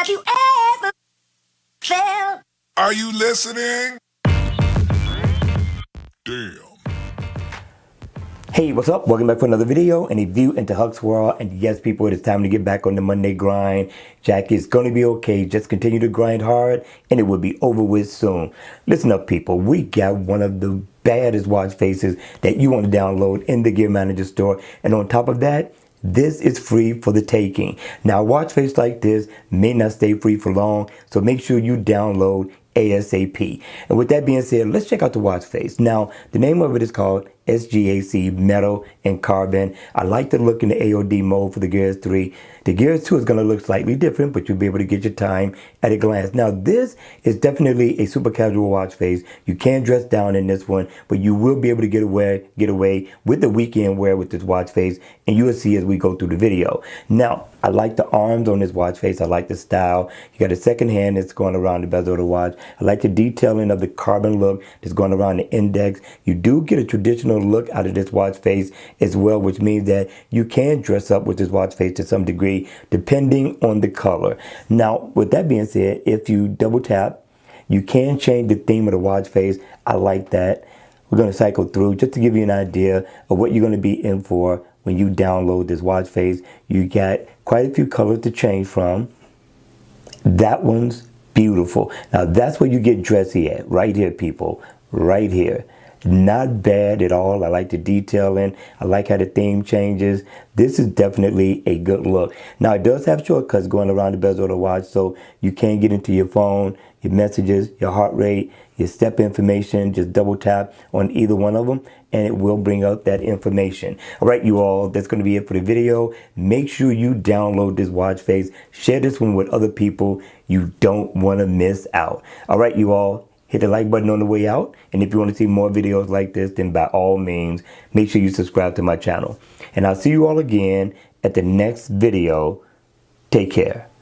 Have you ever felt? Are you listening? Damn. Hey, what's up? Welcome back for another video and a view into Huck's World. And yes, people, it is time to get back on the Monday grind. Jack is going to be okay. Just continue to grind hard and it will be over with soon. Listen up, people. We got one of the baddest watch faces that you want to download in the Gear Manager store. And on top of that, this is free for the taking. Now, a watch face like this may not stay free for long, so make sure you download ASAP. And with that being said, let's check out the watch face. Now, the name of it is called SGAC Metal and Carbon. I like the look in the AOD mode for the Gears 3. The Gears 2 is going to look slightly different, but you'll be able to get your time at a glance. Now, this is definitely a super casual watch face. You can dress down in this one, but you will be able to get away with the weekend wear with this watch face, and you will see as we go through the video. Now, I like the arms on this watch face. I like the style. You got a second hand that's going around the bezel of the watch. I like the detailing of the carbon look that's going around the index. You do get a traditional look out of this watch face as well, which means that you can dress up with this watch face to some degree depending on the color. Now, with that being said, if you double tap, you can change the theme of the watch face. I like that. We're going to cycle through just to give you an idea of what you're going to be in for when you download this watch face. You got quite a few colors to change from. That one's beautiful. Now that's where you get dressy at, right here, people, right here. Not bad at all. I like the detailing. I like how the theme changes. This is definitely a good look. Now, it does have shortcuts going around the bezel of the watch, so you can get into your phone, your messages, your heart rate, your step information. Just double tap on either one of them, and it will bring up that information. All right, you all, that's going to be it for the video. Make sure you download this watch face. Share this one with other people. You don't want to miss out. All right, you all. Hit the like button on the way out. And if you want to see more videos like this, then by all means, make sure you subscribe to my channel. And I'll see you all again at the next video. Take care.